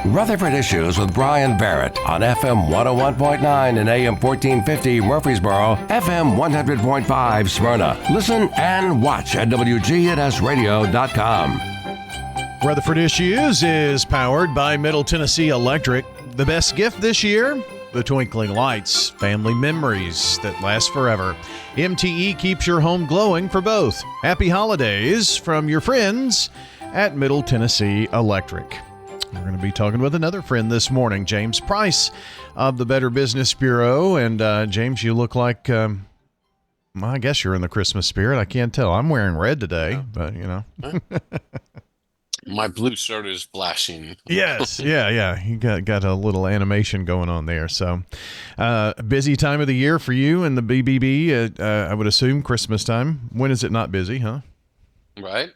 Rutherford Issues with Bryan Barrett on FM 101.9 and AM 1450 Murfreesboro, FM 100.5 Smyrna. Listen and watch at WGNSradio.com. Rutherford Issues is powered by Middle Tennessee Electric. The best gift this year? The twinkling lights, family memories that last forever. MTE keeps your home glowing for both. Happy holidays from your friends at Middle Tennessee Electric. We're going to be talking with another friend this morning, James Price of the Better Business Bureau. And James, you look like, well, I guess you're in the Christmas spirit. I can't tell. I'm wearing red today, but you know. My blue shirt is flashing. Yes, yeah. You got a little animation going on there. So, busy time of the year for you and the BBB. I would assume Christmas time. When is it not busy, huh? Right.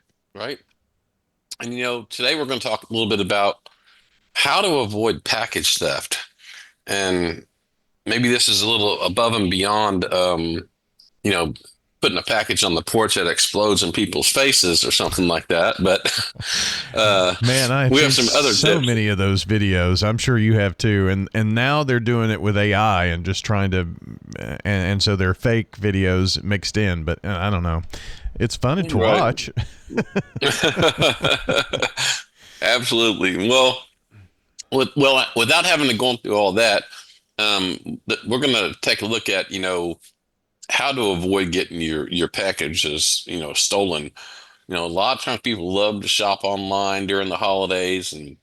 And today we're going to talk a little bit about how to avoid package theft. And maybe this is a little above and beyond, putting a package on the porch that explodes in people's faces or something like that. But man, we have some other so tips. many of those videos. I'm sure you have too. And now they're doing it with AI and just trying to, and so they're fake videos mixed in. But I don't know. It's fun to watch. Absolutely. Well, without having to go through all that, we're going to take a look at, how to avoid getting your packages, stolen. A lot of times people love to shop online during the holidays, and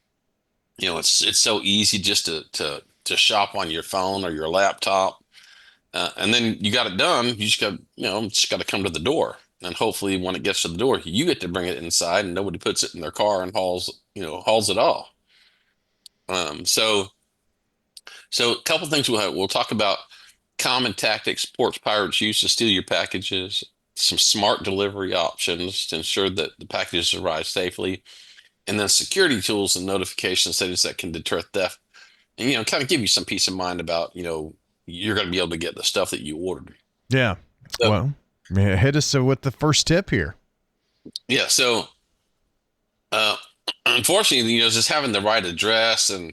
it's so easy just to shop on your phone or your laptop, and then you got it done. You just got to come to the door, and hopefully when it gets to the door, you get to bring it inside, and nobody puts it in their car and hauls it off. So a couple things we'll talk about. Common tactics porch pirates use to steal your packages, some smart delivery options to ensure that the packages arrive safely, and then security tools and notification settings that can deter theft and kind of give you some peace of mind about you're going to be able to get the stuff that you ordered. Yeah. So, well, hit us with the first tip here. Yeah. So unfortunately, just having the right address and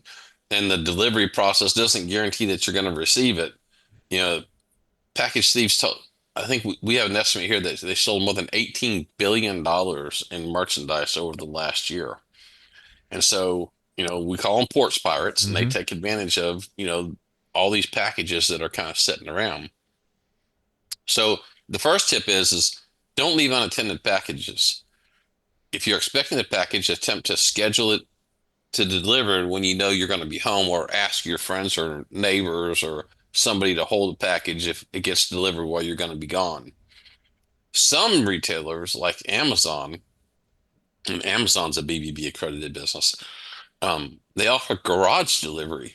the delivery process doesn't guarantee that you're going to receive it. Package thieves I think we have an estimate here that they sold more than $18 billion in merchandise over the last year. And so, we call them porch pirates, and they take advantage of, all these packages that are kind of sitting around. So the first tip is don't leave unattended packages. If you're expecting a package, attempt to schedule it to deliver when you're going to be home, or ask your friends or neighbors or somebody to hold the package if it gets delivered while you're going to be gone. Some retailers like Amazon, and Amazon's a BBB accredited business, they offer garage delivery.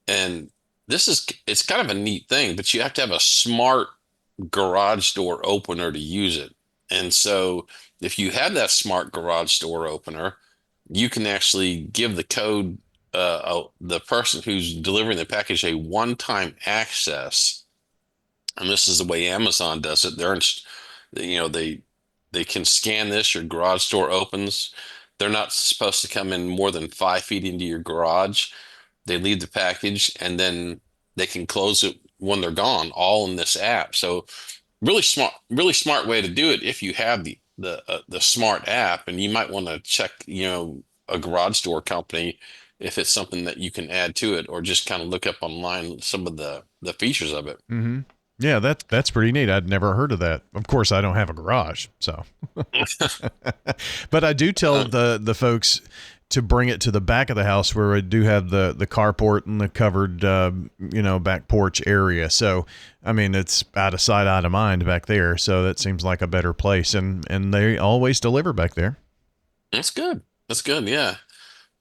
And it's kind of a neat thing, but you have to have a smart garage door opener to use it. And so if you have that smart garage door opener, you can actually give the code the person who's delivering the package a one-time access, and this is the way Amazon does it. They can scan this. Your garage door opens. They're not supposed to come in more than 5 feet into your garage. They leave the package, and then they can close it when they're gone, all in this app. So really smart way to do it if you have the smart app, and you might want to check a garage door company if it's something that you can add to it, or just kind of look up online some of the features of it. Mm-hmm. Yeah, that's pretty neat. I'd never heard of that. Of course, I don't have a garage, so. But I do tell the folks to bring it to the back of the house where we do have the carport and the covered, back porch area. So, I mean, it's out of sight, out of mind back there. So that seems like a better place, and they always deliver back there. That's good. Yeah.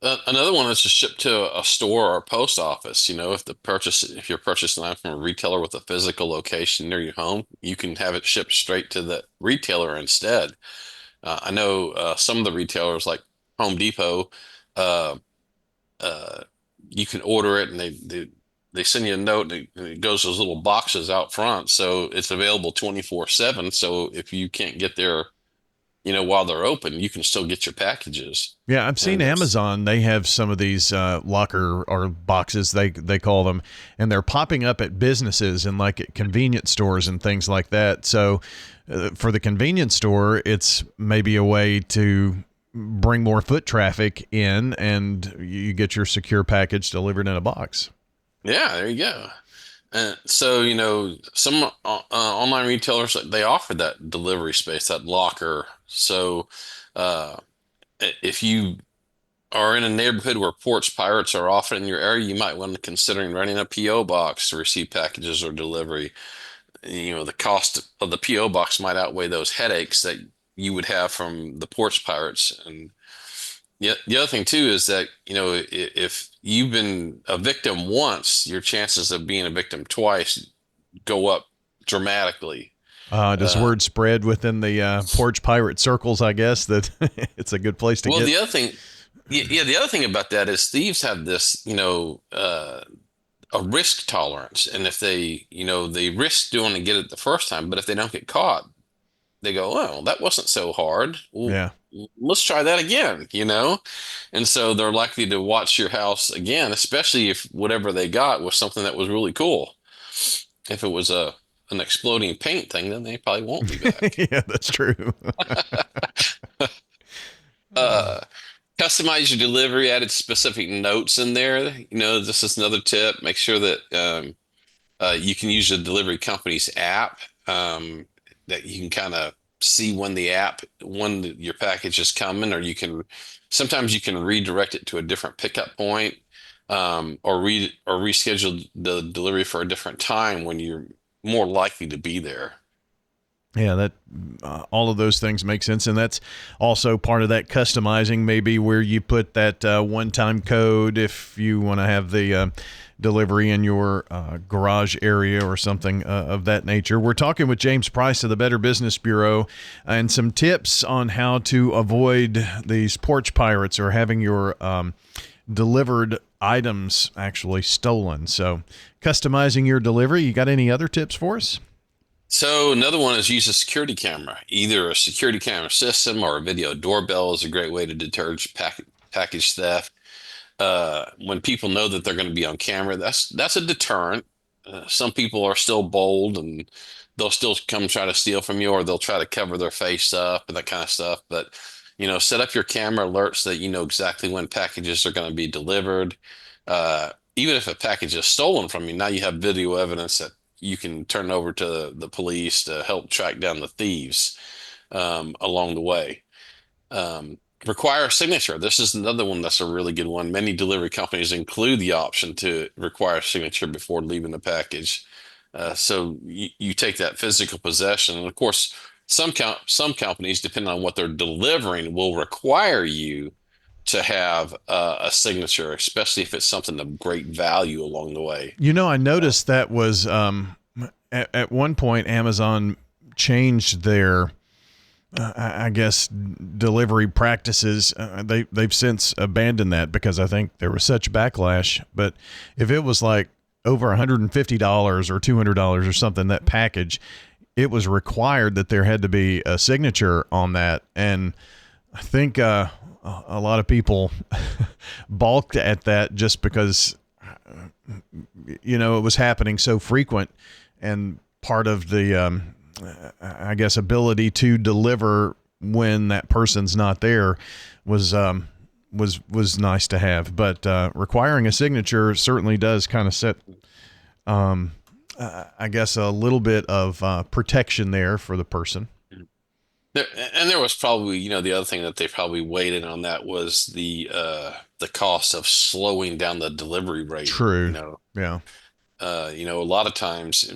Another one is to ship to a store or a post office. If you're purchasing that from a retailer with a physical location near your home, you can have it shipped straight to the retailer instead. I know some of the retailers like Home Depot, you can order it, and they send you a note, and it goes to those little boxes out front, so it's available 24/7. So if you can't get there while they're open, you can still get your packages. Yeah, I've seen And Amazon. They have some of these locker or boxes they call them, and they're popping up at businesses and like at convenience stores and things like that. So for the convenience store, it's maybe a way to bring more foot traffic in, and you get your secure package delivered in a box. yeah, there you go. And so, some online retailers, they offer that delivery space, that locker. So, uh, if you are in a neighborhood where porch pirates are often in your area, you might want to consider renting a PO box to receive packages or delivery. The cost of the PO box might outweigh those headaches that you would have from the porch pirates. And yeah, the other thing too is that, if you've been a victim once, your chances of being a victim twice go up dramatically. Does Uh, word spread within the porch pirate circles, I guess, that it's a good place to well, get? the other thing, yeah, the other thing about that is thieves have this, a risk tolerance. And if they risk doing and get it the first time, but if they don't get caught, they go, oh, that wasn't so hard. Well, Yeah. let's try that again. And so they're likely to watch your house again, especially if whatever they got was something that was really cool. If it was an exploding paint thing, then they probably won't be back. Yeah, that's true. Uh, Customize your delivery, added specific notes in there. This is another tip. Make sure that you can use the delivery company's app, that you can kind of see when your package is coming, or sometimes you can redirect it to a different pickup point, or reschedule the delivery for a different time when you're more likely to be there. Yeah, that all of those things make sense, and that's also part of that customizing. Maybe where you put that one-time code if you want to have the delivery in your garage area or something of that nature. We're talking with James Price of the Better Business Bureau, and some tips on how to avoid these porch pirates or having your delivered items actually stolen. So, customizing your delivery. You got any other tips for us? So another one is use a security camera. Either a security camera system or a video doorbell is a great way to deter package theft. When people know that they're going to be on camera, that's a deterrent. Some people are still bold and they'll still come try to steal from you, or they'll try to cover their face up and that kind of stuff. But set up your camera alerts so that you know exactly when packages are going to be delivered. Even if a package is stolen from you, now you have video evidence that you can turn over to the police to help track down the thieves along the way. Require a signature. This is another one that's a really good one. Many delivery companies include the option to require a signature before leaving the package. So you take that physical possession. And of course, some companies, depending on what they're delivering, will require you to have a signature, especially if it's something of great value along the way. I noticed that was at one point Amazon changed their I guess delivery practices. They've since abandoned that because I think there was such backlash. But if it was like over $150 or $200 or something, that package, it was required that there had to be a signature on that. And I think a lot of people balked at that just because it was happening so frequent, and part of the I guess ability to deliver when that person's not there was nice to have. But requiring a signature certainly does kind of set I guess a little bit of protection there for the person. There was probably, the other thing that they probably weighed in on that was the cost of slowing down the delivery rate. True. Yeah. A lot of times,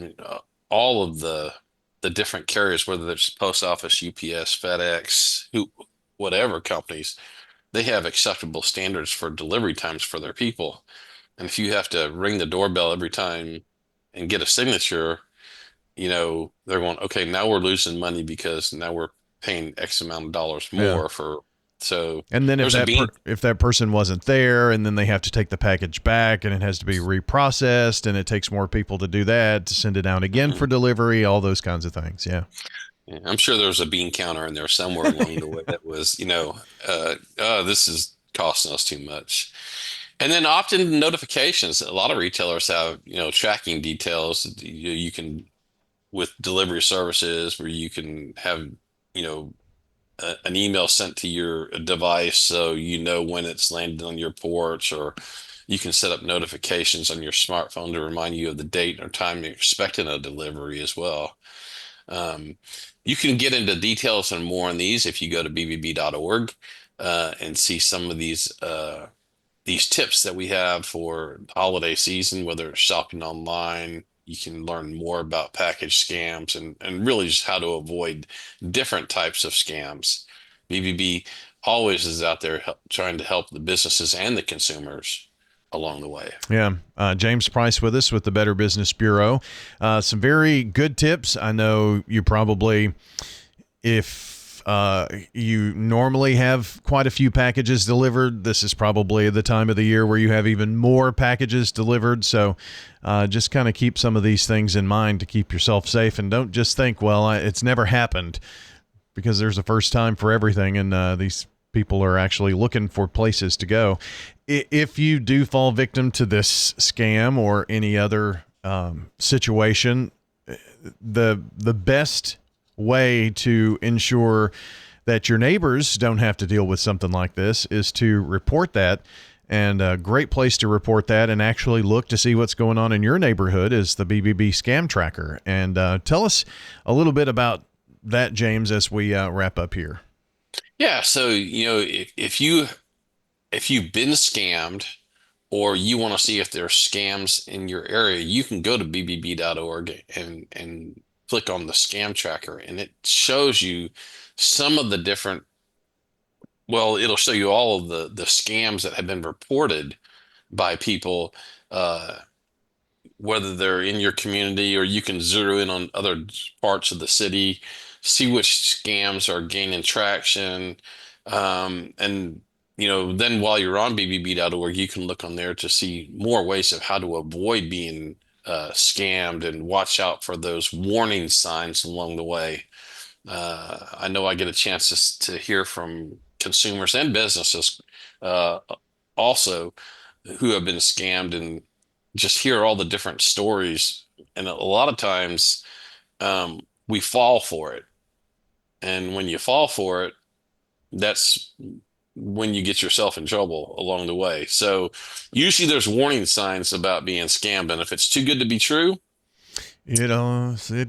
all of the different carriers, whether it's post office, UPS, FedEx, whatever companies, they have acceptable standards for delivery times for their people. And if you have to ring the doorbell every time and get a signature, they're going, okay, now we're losing money because now we're paying X amount of dollars more for. So, and then if that person wasn't there, and then they have to take the package back, and it has to be reprocessed, and it takes more people to do that, to send it out again for delivery, all those kinds of things. Yeah. Yeah, I'm sure there was a bean counter in there somewhere along the way that was, oh, this is costing us too much. And then opt-in notifications. A lot of retailers have, tracking details. You can, with delivery services, where you can have, you know, an email sent to your device so you know when it's landed on your porch, or you can set up notifications on your smartphone to remind you of the date or time you're expecting a delivery as well. Um, you can get into details and more on these if you go to bbb.org and see some of these tips that we have for the holiday season, whether it's shopping online. You can learn more about package scams and really just how to avoid different types of scams. BBB always is out there trying to help the businesses and the consumers along the way. Yeah. James Price with us with the Better Business Bureau. Some very good tips. I know you probably, if you normally have quite a few packages delivered, this is probably the time of the year where you have even more packages delivered. So just kind of keep some of these things in mind to keep yourself safe, and don't just think, well, it's never happened, because there's a first time for everything, and these people are actually looking for places to go. If you do fall victim to this scam or any other situation, the best way to ensure that your neighbors don't have to deal with something like this is to report that. And a great place to report that and actually look to see what's going on in your neighborhood is the BBB Scam Tracker. And tell us a little bit about that, James, as we wrap up here. Yeah, so if you've been scammed, or you want to see if there are scams in your area, you can go to bbb.org and click on the scam tracker, and it shows you some of the different, well, it'll show you all of the scams that have been reported by people, whether they're in your community, or you can zero in on other parts of the city, see which scams are gaining traction. And then while you're on bbb.org, you can look on there to see more ways of how to avoid being scammed and watch out for those warning signs along the way. I know I get a chance to hear from consumers and businesses also who have been scammed, and just hear all the different stories. And a lot of times we fall for it. And when you fall for it, that's when you get yourself in trouble along the way. So usually there's warning signs about being scammed, and if it's too good to be true, it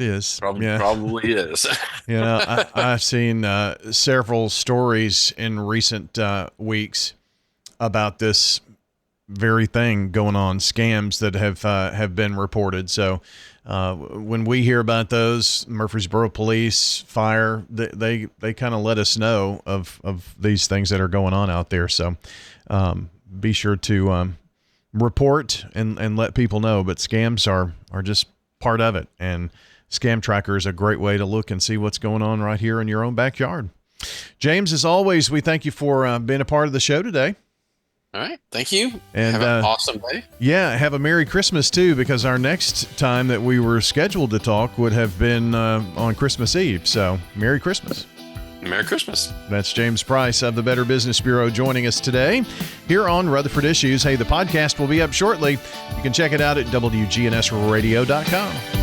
is. Probably is. I've seen several stories in recent weeks about this very thing going on, scams that have been reported. So when we hear about those, Murfreesboro Police, Fire, they kind of let us know of these things that are going on out there. So be sure to report and let people know. But scams are just part of it, and Scam Tracker is a great way to look and see what's going on right here in your own backyard. James, as always, we thank you for being a part of the show today. All right. Thank you. And have an awesome day. Yeah. Have a Merry Christmas too, because our next time that we were scheduled to talk would have been on Christmas Eve. So Merry Christmas. Merry Christmas. That's James Price of the Better Business Bureau joining us today here on Rutherford Issues. Hey, the podcast will be up shortly. You can check it out at WGNSradio.com.